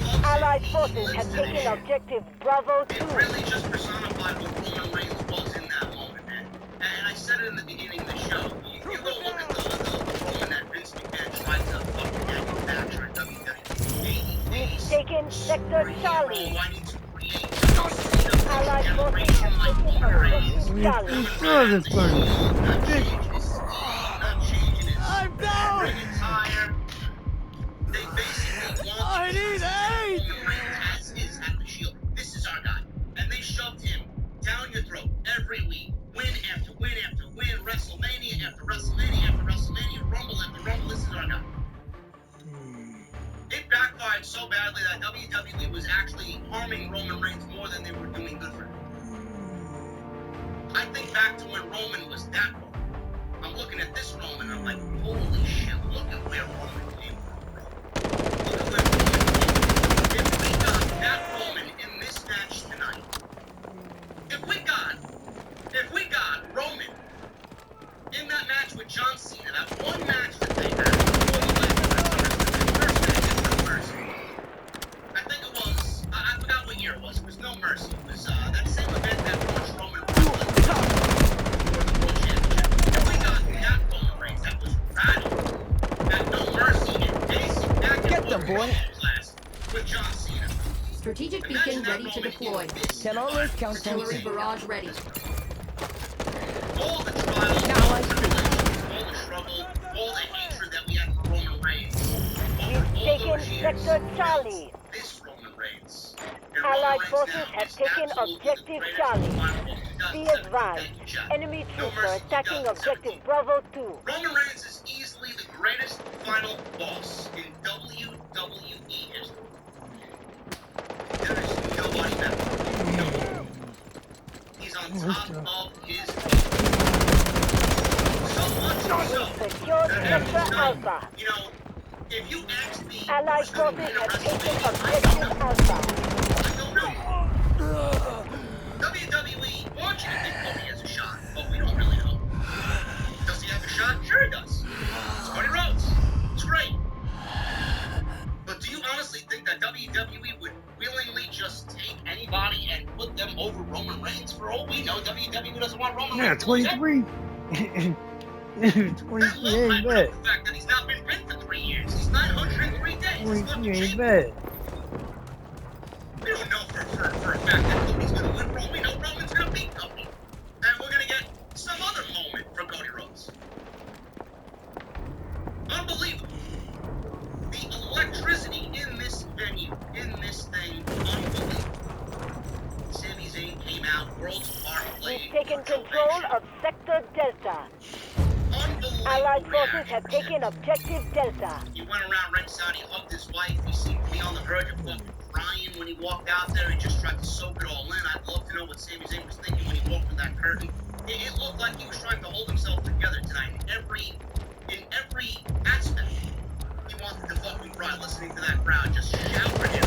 loves Allied it. He forces lives have in taken it. objective Bravo 2. It really just personified what Roman Reigns was in that moment, man. And I said it in the beginning of the show. You go look at the Roman that Vince McMahon tried to fucking manufacture in WWE. We've taken Sector Charlie. I need to create Allied forces have taken objective Yes, Charlie. his brother's burning. Not changing his speed, not changing his I'm down! ring attire. They basically want I to need use aid! Roman Reigns as is at the Shield. This is our guy. And they shoved him down your throat every week. Win after win after win. WrestleMania after WrestleMania after WrestleMania. Rumble after Rumble. This is our guy. It backfired so badly that WWE was actually harming Roman Reigns more than they were doing good for him. I think back to when Roman was that Roman. I'm looking at this Roman and I'm like, holy shit, look at where Roman came from, bro. Look at where Roman came from. If we got that Roman in this match tonight, if we got Roman in that match with John Cena, that one match that they had before the first match at No Mercy. I think it was, I forgot what year it was. It was No Mercy. It was that same event that launched Roman Reigns for the World Championship. If we got that Roman Reigns that was rattled, that No Mercy and basic back and Get them, forth boy. class with John Cena. Strategic Imagine beacon that ready to Roman deploy. in this Can always count on Artillery me. barrage ready. All the trials, Now all I the see. tribulations, all the struggle, all the hatred that we had for Roman Reigns, over We've all taken those years, Sector Charlie. this Roman Reigns. And Allied Roman Reigns forces now have is taken absolutely objective the greatest Charlie. final boss in Be 2017. advised, Thank you, Jack. enemy No troops are Mercy attacking 2017. objective Bravo 2. Roman Reigns is easily the greatest final boss in WWE history. There is nobody better. He's on top of his game. So much so Secured that Sector Alpha. you know, if you ask me Allied who's going to forces win a have taken WrestleMania, objective Alpha. I don't know. WWE wants you to think Cody has a shot, but we don't really know. Does he have a shot? Sure he does. It's Cody Rhodes. It's great. But do you honestly think that WWE would willingly just take anybody and put them over Roman Reigns? For all we know, WWE doesn't want Roman Yeah, Reigns. to lose. 23. 23 That ain't look bad. the fact that he's not been pinned for 3 years. He's 903 days. He's 23 fucking ain't champion. bad. We don't know for a fact that Cody's going to win. We know Roman's going to beat Cody. And we're going to get some other moment from Cody Rhodes. Unbelievable. The electricity in this venue, in this thing, unbelievable. Sami Zayn came out, world's part played. We've taken control of Sector Delta. Unbelievable. Allied forces reaction have from taken Sami. objective Delta. He went around ringside, he hugged his wife, he seemed to be on the verge of fucking crying when he walked out there. He just tried to soak it all in. I'd love to know what Sami Zayn was thinking when he walked through that curtain. It looked like he was trying to hold himself together tonight in every aspect. He wanted to fucking cry listening to that crowd just shout for him.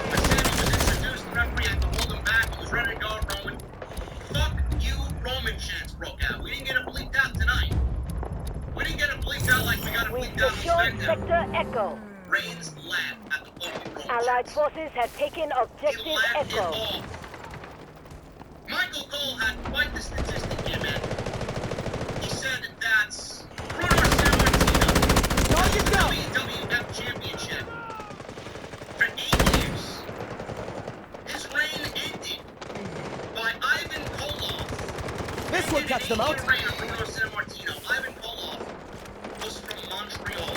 When Sami was introduced, the referee had to hold him back. He was ready to go, Roman. Fuck you, Roman chants broke out. We didn't get it bleeped out tonight. We didn't get it bleeped out like we got it We've bleeped Sector Echo. Reigns laughed at the fucking Roman Allied chants. forces have taken He objective laughed it Echo. off. Michael Cole had quite the statistic here, man. He said that Bruno Sammartino Target down. WWF Championship for 8 years. His reign ended by Ivan Koloff. This will catch them out. The reign of Bruno Sammartino. Ivan Koloff was from Montreal.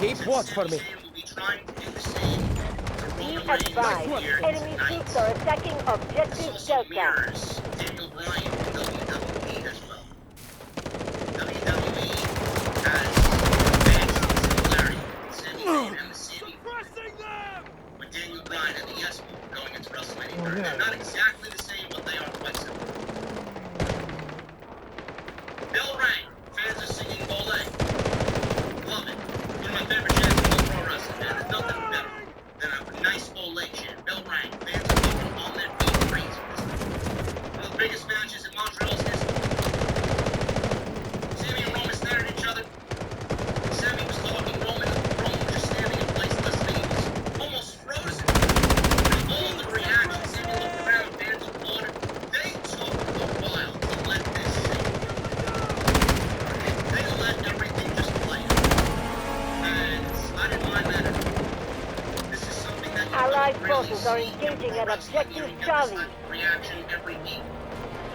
Keep watch for me. Will be trying to do the same to Be Roman Reigns advised, here enemy tonight. troops are attacking objective Also Delta. mirrors Daniel Bryan from WWE as well. WWE has advanced similarity with Sami Zayn and the Sami with Daniel Bryan and the Yes Move going into WrestleMania. Oh, yeah. They're not exactly the same, but they are quite similar. Bell rang. Fans are singing Ole. Love it. One of my favorite chants in all pro wrestling, man. There's nothing better than a nice Ole chant. Bell rang. Fans are fucking on their feet crazy. One of the biggest matches in Montreal's history. Sami and Roman stared at each other. Sami was talking, Roman was just standing in place listening. He was almost frozen. And all the reactions, Sami looked around, fans applauded. They took a while to let this sink. They let everything just play out. And I didn't mind that at all. This is something that you Allied don't really forces are see in engaging pro at wrestling. objective You don't get this Charlie. type of reaction every week.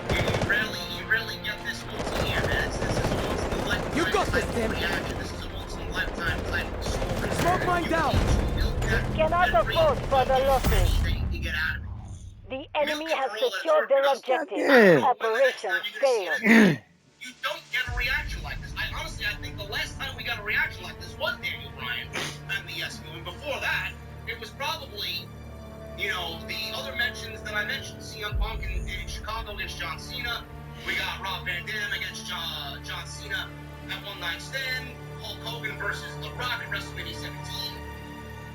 You rarely get this once a year, man. This is a once in a lifetime You got this, type of Tim. reaction. This is a once in a lifetime type of story. Smoke mine You down. need to milk that Cannot every afford further losses. penny that you can get out of it. The enemy Milk it has for all that secured it's their worth. objective. Yeah. When the next Operation time you're gonna see failed. it, you don't get a reaction like this. Honestly, I think the last time we got a reaction like this was Daniel Bryan and the Yes Move. And before that, it was probably, the other mentions that I mentioned. CM Punk in Chicago against John Cena. We got Rob Van Dam against John Cena at One Night Stand. Hulk Hogan versus The Rock at WrestleMania 17.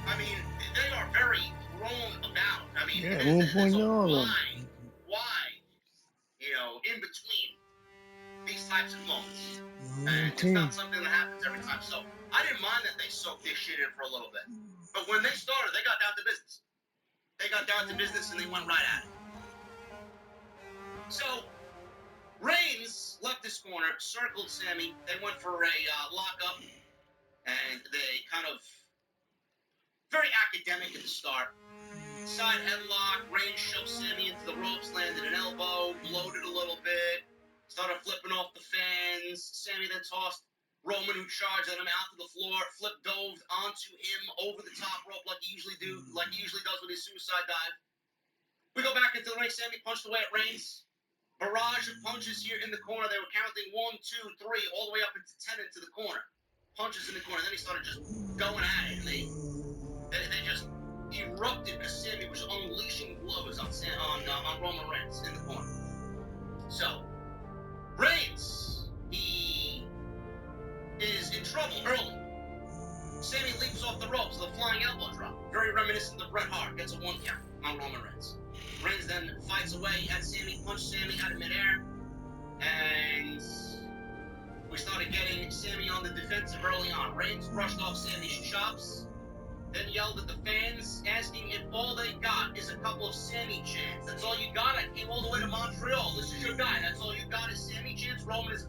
I mean, they are very grown about. I mean, Yeah, there's a 1.0 why, in between these types of moments. And it's Okay. not something that happens every time. So I didn't mind that they soaked this shit in for a little bit. But when they started, they got down to business. They got down to business and they went right at it. So Reigns left this corner, circled Sami. They went for a lockup, and they kind of very academic at the start. Side headlock. Reigns shoved Sami into the ropes, landed an elbow, bloated a little bit. Started flipping off the fans. Sami then tossed Roman, who charged at him, out to the floor. Flip dove onto him over the top rope like he usually does with his suicide dive. We go back into the ring. Sami punched away at Reigns. Barrage of punches here in the corner. They were counting 1, 2, 3, all the way up into 10 into the corner. Punches in the corner. Then he started just going at it, and they just erupted as Sami was unleashing blows on Roman Reigns in the corner. So Reigns, he is in trouble early. Sami leaps off the ropes with a flying elbow drop, very reminiscent of Bret Hart. Gets a 1 count on Roman Reigns. Reigns then fights away, had Sami punch Sami out of midair, and we started getting Sami on the defensive early on. Reigns brushed off Sami's chops, then yelled at the fans, asking if all they got is a couple of Sami chants. That's all you got? I came all the way to Montreal. This is your guy. That's all you got is Sami chants? Roman is